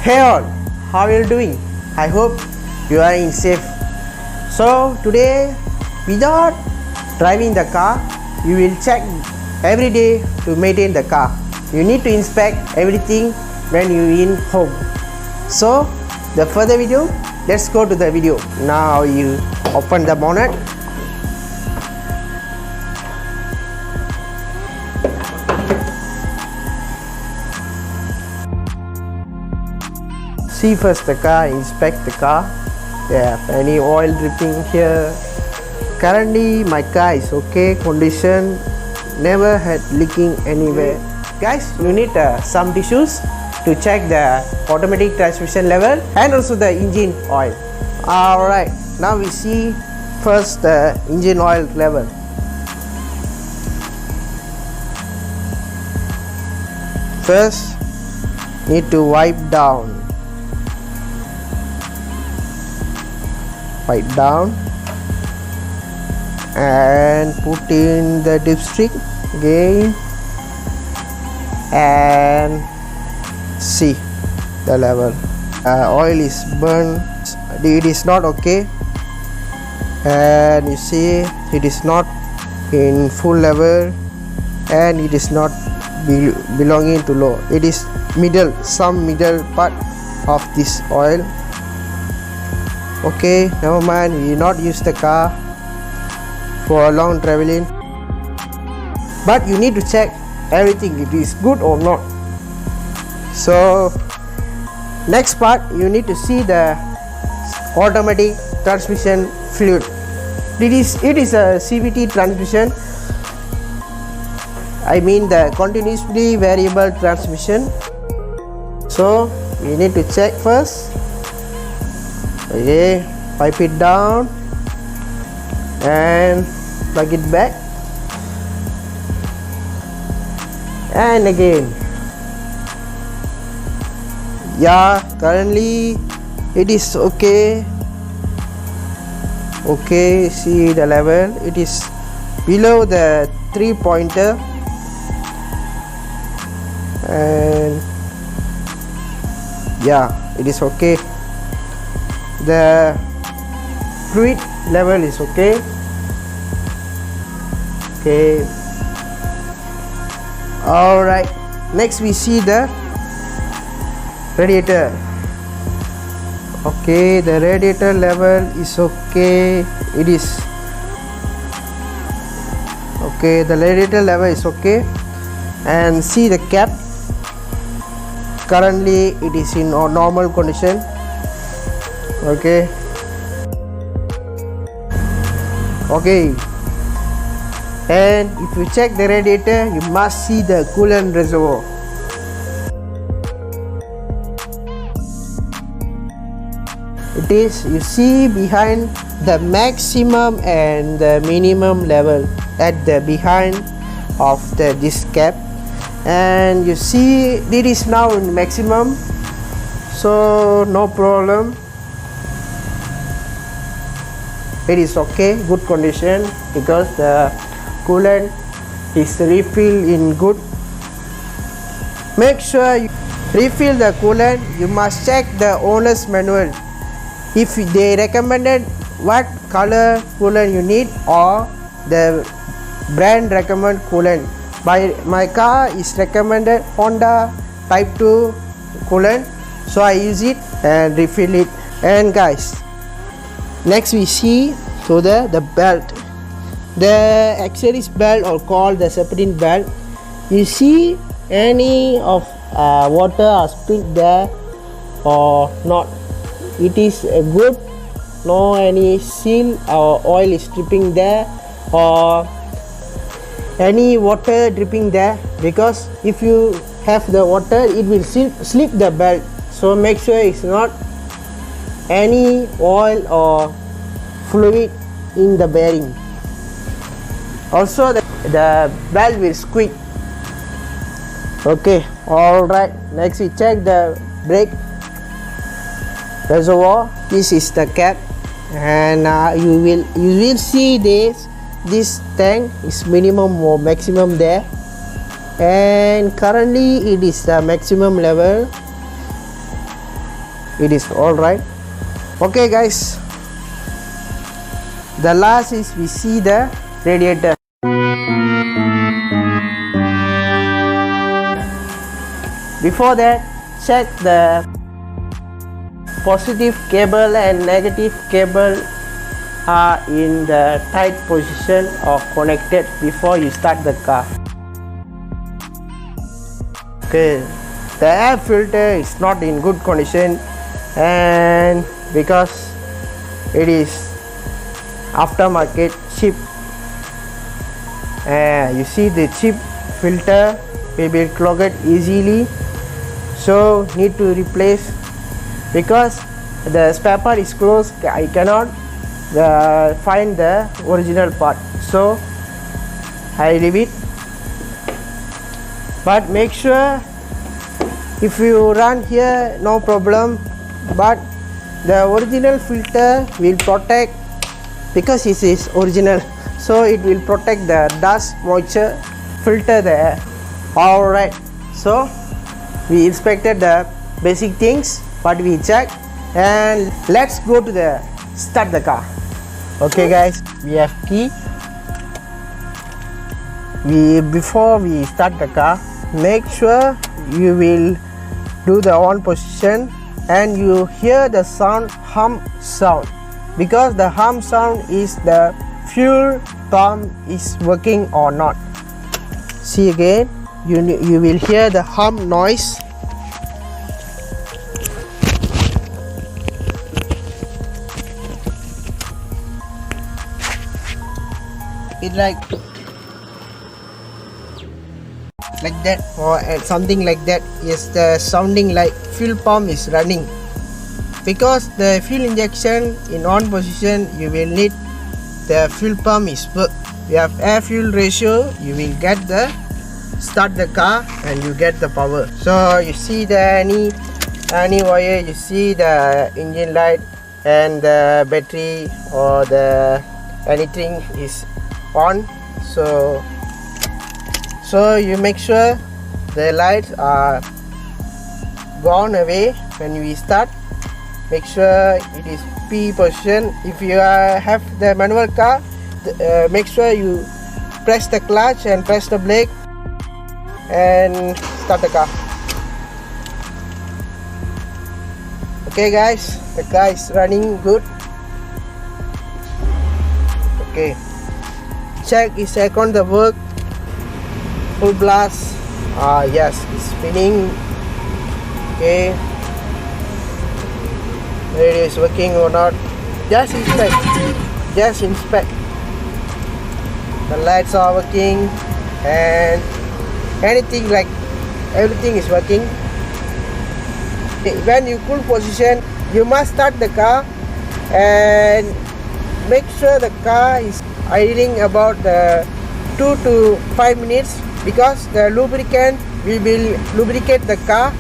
Hey all, how are you doing? I hope you are in safe. So today, without driving the car, you will check every day to maintain the car. You need to inspect everything when you in home. So the further video, let's go to the video. Now you open the bonnet. See first the car, inspect the car. Yeah, any oil dripping here. Currently my car is okay condition, never had leaking anywhere. Guys, you need some tissues to check the automatic transmission level and also the engine oil. Alright, now we see first the engine oil level. First, need to wipe down. Wipe down and put in the dipstick again and see the level. Oil is burned, it is not okay, and you see it is not in full level and it is not belonging to low, it is middle, some middle part of this oil. Okay, never mind, we will not use the car for a long traveling, but you need to check everything, it is good or not. So next part, you need to see the automatic transmission fluid. It is a CVT transmission, I mean the continuously variable transmission. So we need to check first. Okay, pipe it down and plug it back, and again. Yeah, currently it is okay. Okay, see the level, it is below the 3-pointer, and yeah, it is okay. The fluid level is okay. Okay. Alright. Next we see the radiator. Okay, the radiator level is okay. It is okay. The radiator level is okay. And see the cap. Currently it is in normal condition. Okay, and if you check the radiator, you must see the coolant reservoir. It is, you see behind the maximum and the minimum level at the behind of this cap, and you see it is now in maximum, so no problem. It is okay, good condition, because the coolant is refilled in good. Make sure you refill the coolant. You must check the owner's manual if they recommended what color coolant you need, or the brand recommend coolant. By my car is recommended Honda Type 2 coolant, so I use it and refill it. And guys, next we see to the belt, the accessories belt, or called the serpentine belt. You see any of water are spilled there or not? It is good, no any seal or oil is dripping there or any water dripping there, because if you have the water it will slip the belt. So make sure it's not any oil or fluid in the bearing. Also the belt will squeak. Okay, alright, next we check the brake reservoir. This is the cap, and you will see this tank is minimum or maximum there, and currently it is the maximum level. it is all right. Okay guys, the last is we see the radiator. Before that, check the positive cable and negative cable are in the tight position or connected before you start the car. Okay, the air filter is not in good condition, and because it is aftermarket cheap, you see the cheap filter will be clogged easily, so need to replace. Because the spare part is closed, I cannot find the original part, so I leave it. But make sure if you run here, no problem, but the original filter will protect, because it is original, so it will protect the dust, moisture, filter there. Alright, so we inspected the basic things, but we check, and let's go to the start the car. Okay guys, we have key. Before we start the car, make sure you will do the on position, and you hear the sound, hum sound, because the hum sound is the fuel pump is working or not. See again, you will hear the hum noise. It like that, or something like that is the sounding like fuel pump is running. Because the fuel injection in on position, you will need the fuel pump is work. You have air fuel ratio, you will get the start the car and you get the power. So you see the any wire, you see the engine light and the battery or the anything is on, so you make sure the lights are gone away when we start. Make sure it is P position. If you have the manual car, make sure you press the clutch and press the brake and start the car. Okay guys, the car is running good. Okay, check is on the work. Full blast. Yes, it's spinning. Okay, it is working or not. Just inspect. The lights are working and anything, like everything is working. When you cool position, you must start the car and make sure the car is idling about 2 to 5 minutes, because the lubricant will lubricate the car.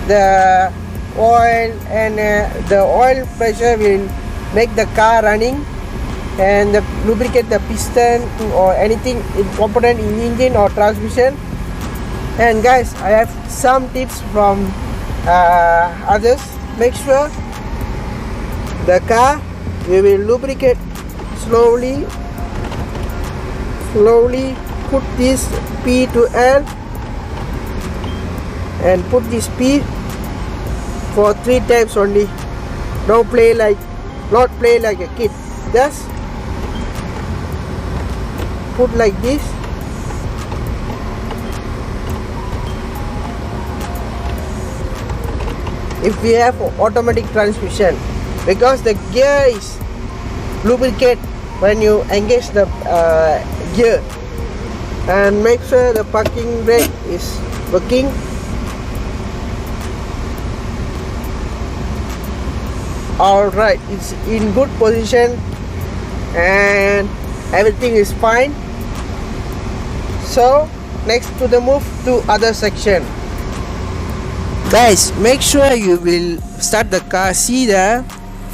The oil and the oil pressure will make the car running, and lubricate the piston or anything component in engine or transmission. And guys, I have some tips from others. Make sure the car you will lubricate slowly. Put this P to L and put this P for 3 times only. Not play like a kid. Just put like this. If we have automatic transmission, because the gear is lubricate when you engage the gear. And make sure the parking brake is working. Alright, it's in good position and everything is fine. So next to the move to other section. Guys, make sure you will start the car. See the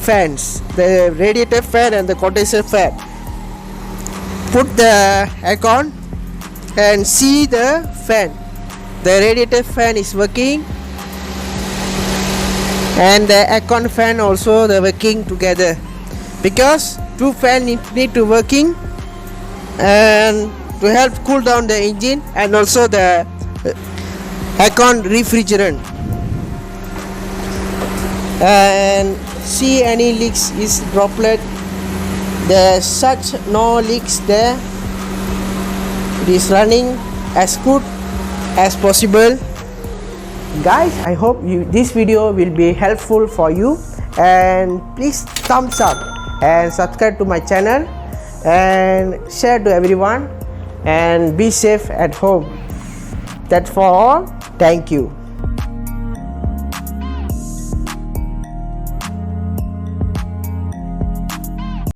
fans, the radiator fan and the condenser fan. Put the aircon and see the fan. The radiator fan is working and the aircon fan also they're working together, because two fan need to working and to help cool down the engine, and also the aircon refrigerant. And see any leaks is droplet, there's such no leaks there. It is running as good as possible. Guys, I hope this video will be helpful for you, and please thumbs up and subscribe to my channel and share to everyone, and be safe at home. That's for all. Thank you.